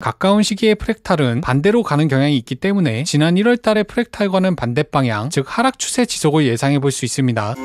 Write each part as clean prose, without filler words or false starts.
가까운 시기에 프랙탈은 반대로 가는 경향이 있기 때문에 지난 1월달의 프랙탈과는 반대 방향, 즉 하락 추세 지속을 예상해 볼 수 있습니다.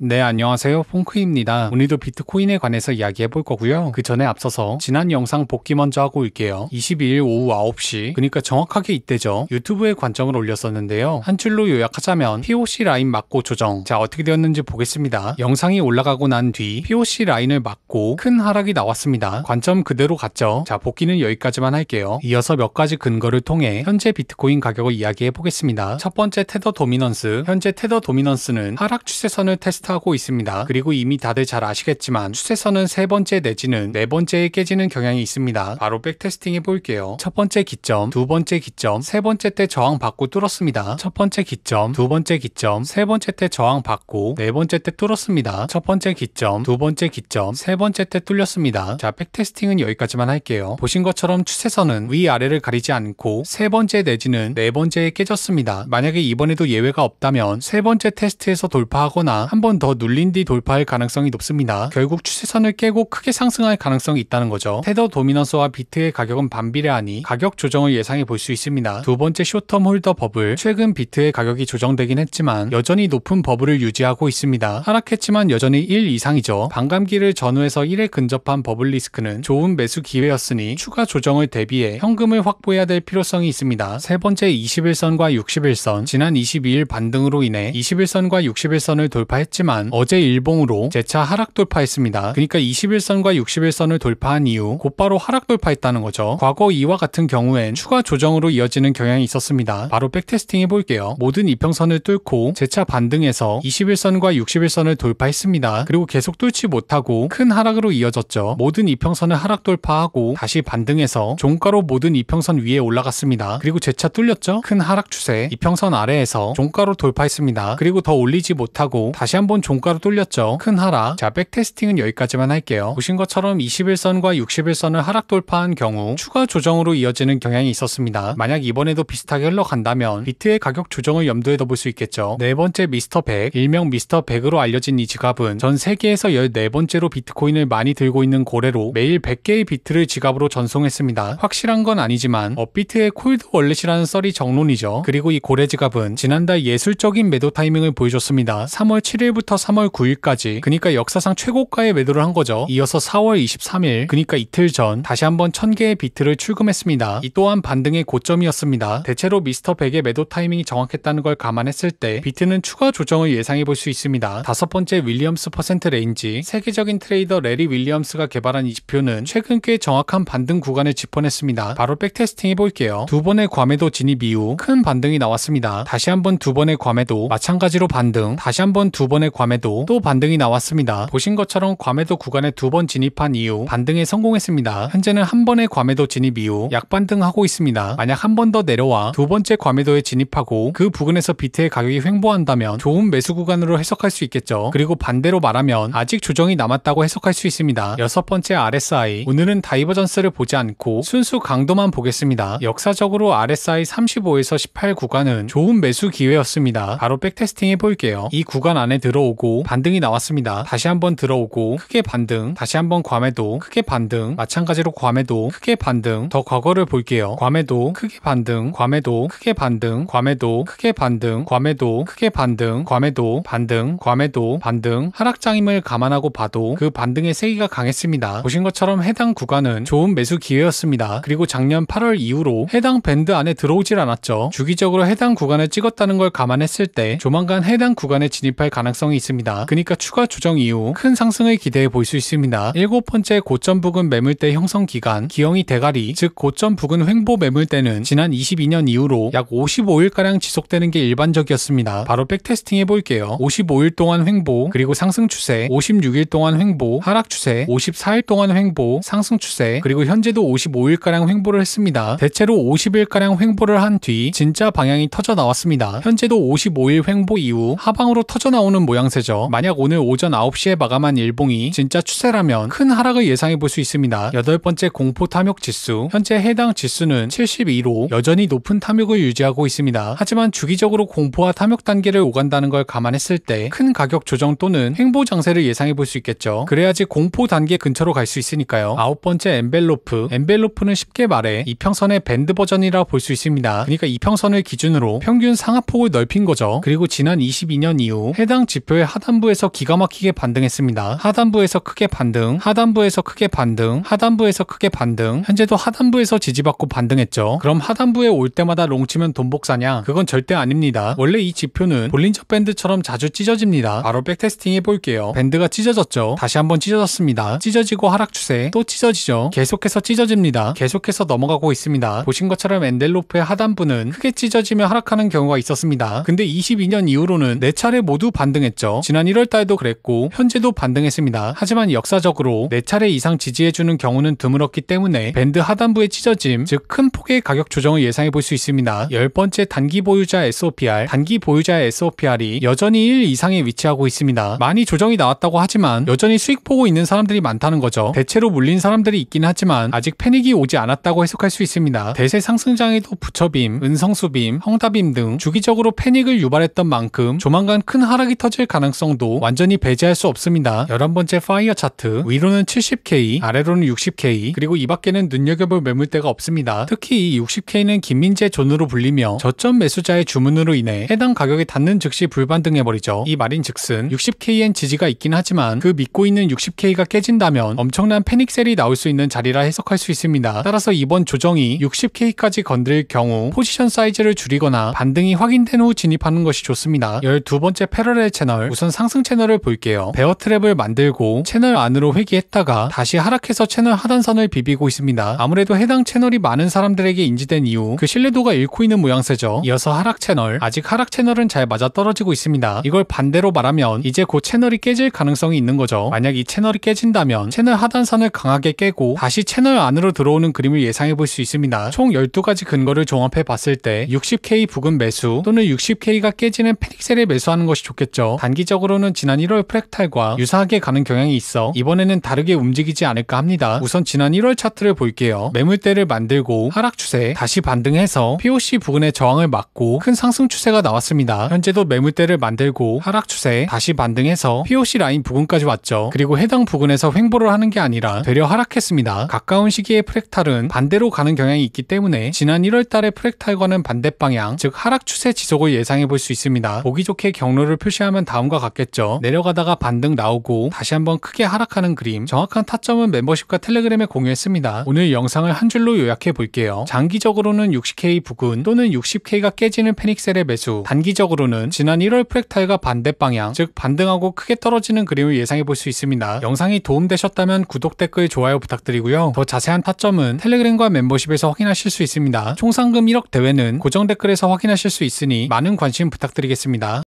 네, 안녕하세요. 퐁크입니다. 오늘도 비트코인에 관해서 이야기해 볼 거고요. 그 전에 앞서서 지난 영상 복귀 먼저 하고 올게요. 22일 오후 9시, 그러니까 정확하게 이때죠. 유튜브에 관점을 올렸었는데요. 한 줄로 요약하자면 POC 라인 맞고 조정. 자, 어떻게 되었는지 보겠습니다. 영상이 올라가고 난 뒤 POC 라인을 맞고 큰 하락이 나왔습니다. 관점 그대로 갔죠. 자, 복귀는 여기까지만 할게요. 이어서 몇 가지 근거를 통해 현재 비트코인 가격을 이야기해 보겠습니다. 첫 번째 테더 도미넌스. 현재 테더 도미넌스는 하락 추세선을 테스트하고 있습니다. 그리고 이미 다들 잘 아시겠지만 추세선은 세 번째 내지는 네 번째에 깨지는 경향이 있습니다. 바로 백테스팅 해볼게요. 첫 번째 기점, 두 번째 기점, 세 번째 때 저항 받고 뚫었습니다. 첫 번째 기점, 두 번째 기점, 세 번째 때 저항 받고 네 번째 때 뚫었습니다. 첫 번째 기점, 두 번째 기점, 세 번째 때 뚫렸습니다. 자, 백테스팅은 여기까지만 할게요. 보신 것처럼 추세선은 위아래를 가리지 않고 세 번째 내지는 네 번째에 깨졌습니다. 만약에 이번에도 예외가 없다면 세 번째 테스트에서 돌파하거나 한 번 더 눌린 뒤 돌파할 가능성이 높습니다. 결국 추세선을 깨고 크게 상승할 가능성이 있다는 거죠. 테더 도미넌스와 비트의 가격은 반비례하니 가격 조정을 예상해 볼 수 있습니다. 두 번째 쇼텀 홀더 버블. 최근 비트의 가격이 조정되긴 했지만 여전히 높은 버블을 유지하고 있습니다. 하락했지만 여전히 1 이상이죠. 반감기를 전후해서 1에 근접한 버블 리스크는 좋은 매수 기회였으니 추가 조정을 대비해 현금을 확보해야 될 필요성이 있습니다. 세 번째 21선과 61선. 지난 22일 반등으로 인해 21선과 61선을 돌파했지만 어제 일봉으로 재차 하락 돌파했습니다. 그러니까 21선과 61선을 돌파한 이후 곧바로 하락 돌파했다는 거죠. 과거 이와 같은 경우엔 추가 조정으로 이어지는 경향이 있었습니다. 바로 백테스팅 해볼게요. 모든 이평선을 뚫고 재차 반등해서 21선과 61선을 돌파했습니다. 그리고 계속 뚫지 못하고 큰 하락으로 이어졌죠. 모든 이평선을 하락 돌파하고 다시 반등해서 종가로 모든 이평선 위에 올라갔습니다. 그리고 재차 뚫렸죠. 큰 하락 추세. 이평선 아래에서 종가로 돌파했습니다. 그리고 더 올리지 못하고 다시 한번 종가로 뚫렸죠. 큰 하락. 자, 백테스팅은 여기까지만 할게요. 보신 것처럼 21선과 61선을 하락 돌파한 경우 추가 조정으로 이어지는 경향이 있었습니다. 만약 이번에도 비슷하게 흘러간다면 비트의 가격 조정을 염두에 둬볼 수 있겠죠. 네 번째 미스터 100, 일명 미스터 100으로 알려진 이 지갑은 전 세계에서 14번째로 비트코인을 많이 들고 있는 고래로 매일 100개의 비트를 지갑으로 전송했습니다. 확실한 건 아니지만 업비트의 콜드 월렛이라는 썰이 정론이죠. 그리고 이 고래 지갑은 지난달 예술적인 매도 타이밍을 보여줬습니다. 3월 7일부터 3월 9일까지, 그러니까 역사상 최고가의 매도를 한 거죠. 이어서 4월 23일, 그러니까 이틀 전 다시 한번 1000개의 비트를 출금했습니다. 이 또한 반등의 고점이었습니다. 대체로 미스터 100의 매도 타이밍이 정확했다는 걸 감안했을 때 비트는 추가 조정을 예상해 볼 수 있습니다. 다섯 번째 윌리엄스 퍼센트 레인지. 세계적인 트레이더 레리 윌리엄스가 개발한 이 지표는 최근 꽤 정확한 반등 구간을 짚어냈습니다. 바로 백테스팅 해볼게요. 두 번의 과매도 진입 이후 큰 반등이 나왔습니다. 다시 한번 두 번의 과매도 마찬가지로 반등, 다시 한번 두 번의 과매도 또 반등이 나왔습니다. 보신 것처럼 과매도 구간에 두 번 진입한 이후 반등에 성공했습니다. 현재는 한 번의 과매도 진입 이후 약반등하고 있습니다. 만약 한 번 더 내려와 두 번째 과매도에 진입하고 그 부근에서 비트의 가격이 횡보한다면 좋은 매수 구간으로 해석할 수 있겠죠. 그리고 반대로 말하면 아직 조정이 남았다고 해석할 수 있습니다. 여섯 번째 RSI. 오늘은 다이버전스를 보지 않고 순수 강도만 보겠습니다. 역사적으로 RSI 35에서 18 구간은 좋은 매수 기회였습니다. 바로 백테스팅 해볼게요. 이 구간 안에 들어오고 반등이 나왔습니다. 다시 한번 들어오고 크게 반등, 다시 한번 과매도, 크게 반등, 마찬가지로 과매도, 크게 반등. 더 과거를 볼게요. 과매도, 크게 반등, 과매도, 크게 반등, 과매도, 크게 반등, 과매도, 크게 반등, 과매도, 반등, 과매도, 반등. 하락장임을 감안하고 봐도 그 반등의 세기가 강했습니다. 보신 것처럼 해당 구간은 좋은 매수 기회였습니다. 그리고 작년 8월 이후로 해당 밴드 안에 들어오질 않았죠. 주기적으로 해당 구간을 찍었다는 걸 감안했을 때 조만간 해당 구간에 진입할 가능성이 있습니다. 그러니까 추가 조정 이후 큰 상승을 기대해 볼 수 있습니다. 일곱 번째 고점 부근 매물대 형성 기간. 기영이 대가리, 즉 고점 부근 횡보 매물대는 지난 22년 이후로 약 55일가량 지속되는 게 일반적이었습니다. 바로 백테스팅 해볼게요. 55일 동안 횡보, 그리고 상승 추세, 56일 동안 횡보, 하락 추세, 54일 동안 횡보, 상승 추세, 그리고 현재도 55일가량 횡보를 했습니다. 대체로 50일가량 횡보를 한 뒤 진짜 방향이 터져 나왔습니다. 현재도 55일 횡보 이후 하방으로 터져 나오는 모양 모양새죠. 만약 오늘 오전 9시에 마감한 일봉이 진짜 추세라면 큰 하락을 예상해 볼 수 있습니다. 8번째 공포 탐욕 지수. 현재 해당 지수는 72로 여전히 높은 탐욕을 유지하고 있습니다. 하지만 주기적으로 공포와 탐욕 단계를 오간다는 걸 감안했을 때 큰 가격 조정 또는 횡보 장세를 예상해 볼 수 있겠죠. 그래야지 공포 단계 근처로 갈 수 있으니까요. 9번째 엔벨로프. 엔벨로프는 쉽게 말해 이평선의 밴드 버전이라 볼 수 있습니다. 그러니까 이평선을 기준으로 평균 상하폭을 넓힌 거죠. 그리고 지난 22년 이후 해당 지표의 하단부에서 기가 막히게 반등했습니다. 하단부에서 크게 반등, 하단부에서 크게 반등, 하단부에서 크게 반등, 현재도 하단부에서 지지받고 반등했죠. 그럼 하단부에 올 때마다 롱치면 돈 복사냐? 그건 절대 아닙니다. 원래 이 지표는 볼린저 밴드처럼 자주 찢어집니다. 바로 백테스팅 해볼게요. 밴드가 찢어졌죠. 다시 한번 찢어졌습니다. 찢어지고 하락 추세, 또 찢어지죠. 계속해서 찢어집니다. 계속해서 넘어가고 있습니다. 보신 것처럼 엔벨로프의 하단부는 크게 찢어지며 하락하는 경우가 있었습니다. 근데 22년 이후로는 4차례 모두 반등했죠. 지난 1월달도 그랬고 현재도 반등했습니다. 하지만 역사적으로 4차례 이상 지지해주는 경우는 드물었기 때문에 밴드 하단부의 찢어짐, 즉 큰 폭의 가격 조정을 예상해 볼 수 있습니다. 10번째 단기 보유자 SOPR. 단기 보유자 SOPR이 여전히 1 이상에 위치하고 있습니다. 많이 조정이 나왔다고 하지만 여전히 수익 보고 있는 사람들이 많다는 거죠. 대체로 물린 사람들이 있긴 하지만 아직 패닉이 오지 않았다고 해석할 수 있습니다. 대세 상승장에도 부처빔, 은성수빔, 헝다빔 등 주기적으로 패닉을 유발했던 만큼 조만간 큰 하락이 터질 가능성도 완전히 배제할 수 없습니다. 11번째 파이어 차트. 위로는 70K, 아래로는 60K, 그리고 이 밖에는 눈여겨볼 매물대가 없습니다. 특히 이 60K는 김민재 존으로 불리며 저점 매수자의 주문으로 인해 해당 가격에 닿는 즉시 불반등해버리죠. 이 말인즉슨 60K엔 지지가 있긴 하지만 그 믿고 있는 60K가 깨진다면 엄청난 패닉셀이 나올 수 있는 자리라 해석할 수 있습니다. 따라서 이번 조정이 60K까지 건드릴 경우 포지션 사이즈를 줄이거나 반등이 확인된 후 진입하는 것이 좋습니다. 12번째 패러렐 채널. 우선 상승 채널을 볼게요. 베어 트랩을 만들고 채널 안으로 회귀했다가 다시 하락해서 채널 하단선을 비비고 있습니다. 아무래도 해당 채널이 많은 사람들에게 인지된 이후 그 신뢰도가 잃고 있는 모양새죠. 이어서 하락 채널. 아직 하락 채널은 잘 맞아떨어지고 있습니다. 이걸 반대로 말하면 이제 곧 채널이 깨질 가능성이 있는 거죠. 만약 이 채널이 깨진다면 채널 하단선을 강하게 깨고 다시 채널 안으로 들어오는 그림을 예상해 볼 수 있습니다. 총 12가지 근거를 종합해 봤을 때 60K 부근 매수 또는 60K가 깨지는 패닉셀에 매수하는 것이 좋겠죠. 단기적으로는 지난 1월 프랙탈과 유사하게 가는 경향이 있어 이번에는 다르게 움직이지 않을까 합니다. 우선 지난 1월 차트를 볼게요. 매물대를 만들고 하락 추세, 다시 반등해서 POC 부근의 저항을 막고 큰 상승 추세가 나왔습니다. 현재도 매물대를 만들고 하락 추세, 다시 반등해서 POC 라인 부근까지 왔죠. 그리고 해당 부근에서 횡보를 하는 게 아니라 되려 하락했습니다. 가까운 시기에 프랙탈은 반대로 가는 경향이 있기 때문에 지난 1월 달의 프랙탈과는 반대 방향, 즉 하락 추세 지속을 예상해 볼 수 있습니다. 보기 좋게 경로를 표시하면 다음과 같겠죠. 내려가다가 반등 나오고 다시 한번 크게 하락하는 그림. 정확한 타점은 멤버십과 텔레그램에 공유했습니다. 오늘 영상을 한 줄로 요약해 볼게요. 장기적으로는 60K 부근 또는 60K가 깨지는 패닉셀의 매수, 단기적으로는 지난 1월 프랙탈과 반대 방향, 즉 반등하고 크게 떨어지는 그림을 예상해 볼 수 있습니다. 영상이 도움되셨다면 구독, 댓글, 좋아요 부탁드리고요. 더 자세한 타점은 텔레그램과 멤버십에서 확인하실 수 있습니다. 총 상금 1억 대회는 고정 댓글에서 확인하실 수 있으니 많은 관심 부탁드리겠습니다.